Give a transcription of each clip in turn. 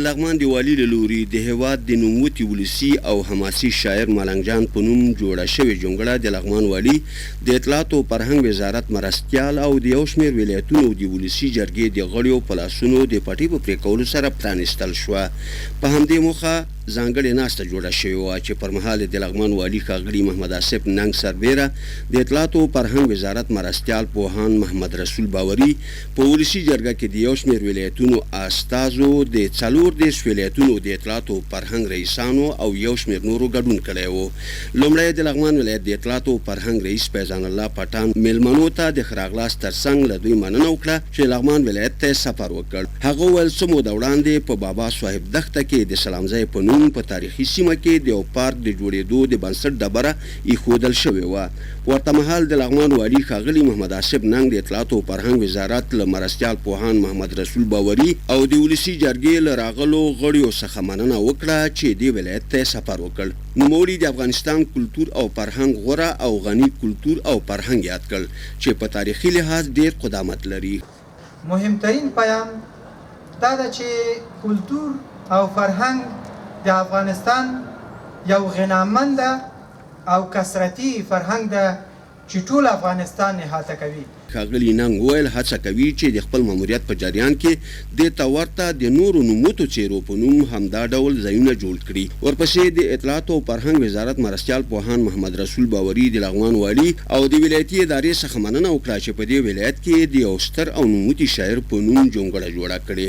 لغمان د والي له لوري د هېواد د نوموتي ولسي او حماسي شاعر ملنګ جان په نوم جوړه شوې جونګړه د لغمان والي د اطلاعات او فرهنګ وزارت مرستیال او د یو شمېر ولایتونو د ولسي جرګې د غړیو په لاسونو د پټۍ په پرېکولو سره پرانیستل شوه. په همدې موخه ځانګړې ناسته جوړه شوې وه چې پر مهال د لغمان والي ښاغلي محمد آصف ننګ سربیره د اطلاعات او فرهنګ وزارت مرستیال پوهان محمد رسول باوري په ولسي جرګه کې د یو شمېر ولایتونو استازو د 14 ولایتونو د اطلاعات او فرهنګ رئیسانو او یو شمېر نورو ګډون کړی و. لومړی د لغمان ولایت د اطلاعات او فرهنګ رئیس فیضان الله پټان میلمنو ته د ښه راغلاست ترڅنګ له دوی مننه وکړه چې لغمان ولایت ته سفر وکړ. هغه وویل څه موده وړاندې په بابا صاحب دښته کې د سلامځای په نوم په تاریخي سیمه کې د یو پارک د جوړېدو د بنسټ ډبره ایښودل شوې وه. ورته مهال د لغمان والي ښاغلي محمد آصف ننګ د اطلاعات او فرهنګ وزارت له مرستیال پوهان محمد رسول باوري او د ولسي جرګې له راغلو غړیو څخه مننه وکړه چې دې ولایت ته سفر وکړ. نوموړي د افغانستان کلتور او فرهنګ غوره او غني کلتور او فرهنګ یاد کړ چې په تاریخي لحاظ ډېر قدامت لري. مهمترین پیام دا ده چې کلتور او فرهنګ د افغانستان یو غنامند او کثرتي فرهنګ ده چې ټول افغانستان احاطه کوي. ښاغلي ننګ وویل هڅه کوي چې د خپل ماموریت په جریان کې دې ته ورته د نورو نوموتو څېرو په نوم همدا ډول ځایونه جوړ کړي. ورپسې د اطلاعات او فرهنګ وزارت مرستیال پوهان محمد رسول باوري د لغمان والي او د ولایتي ادارې څخه مننه وکړه چې په دې ولایت کې د یو ستر او نوموتي شاعر په نوم جونګړه جوړه کړې.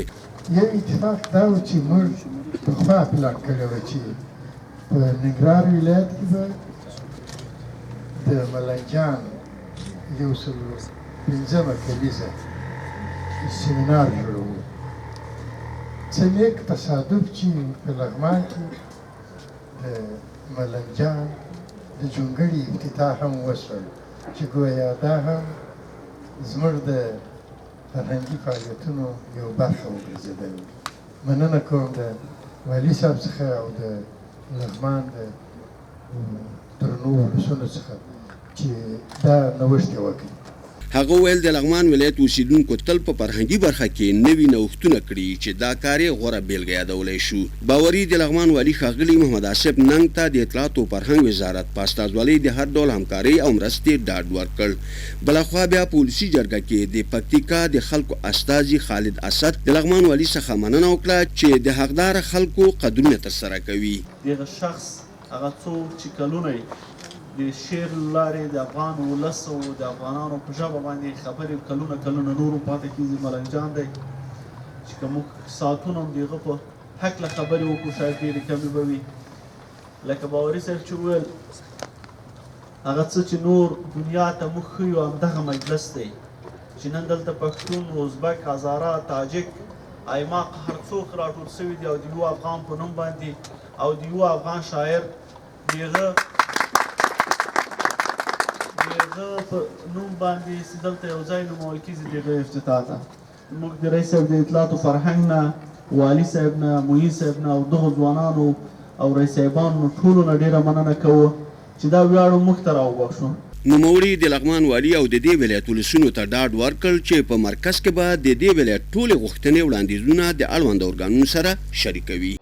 یو اتفاق دا و چې موږ پخوا پلان کړی و چې په ننګرهار ولایت کې به د ملنګ جان 105مه کلیزه سیمینار جوړوو. څه نیک تصادف چې په لغمان کې د ملنګ جان د جونګړې افتتاح هم وشول چې ګویا دا هم زموږ د فرهنګي فعالیتونو یو برخه وګرځېدل. مننه کوم د والي صاحب څخه او د لغمان د درنو ولسونو څخه چې دا نوښت یې وکړي. هغه ویل د لغمان ولایت اوسیدونکو تل په فرهنګي برخه کې نوي نوښتونه کړي چې دا کار یې غوره بیلګه یادولی شو. باوري د لغمان والي ښاغلي محمد آصف ننګ ته د اطلاعات او فرهنګ وزارت په استازولۍ د هر ډول همکارۍ او مرستې ډاډ ورکړ. بلخوا بیا په ولسي جرګه کې د پکتیکا د خلکو استازي خالد اسد د لغمان والي څخه مننه وکړه چې د حقدار خلکو قدرونه ترسره کوي. دغه شخص هغه څوک چې کلونه د شعر لارې د افغان ولس او د افغانانو په ژبه باندې خبرې کلونه نورو پاتې کېږي ملنګ جان دی چې که موږ ساعتونه هم د هغه په هکله خبرې وکړو شاید ډېرې کمې به وي. لکه باوري صاحب چې وویل هغه څه چې نور دنیا ته موږ ښیو همدغه مجلس دی چې نن دلته پښتون، ازبک، هزاره، تاجک، ایماق هر څوک راټول شوي دي او د یو افغان په نوم باندې او د یو افغان شاعر د هغه په نوم باندې چې دلته یو ځای نومول کېږي د هغه افتتاح ته. موږ د رئیس صاحب د اطلاعات او فرهنګ نه، والي صاحب نه، معین صاحب نه او دغو ځوانانو او رئیس صاحبانو ټولو نه ډېره مننه کوو چې دا ویاړ موږ ته راوبخښو. نوموړي د لغمان والي او د دې ولایت ولسونو ته ډاډ ورکړ چې په مرکز کې به د دې ولایت ټولې غوښتنې وړاندیزونه د اړوند ارګانونو سره شریکوي.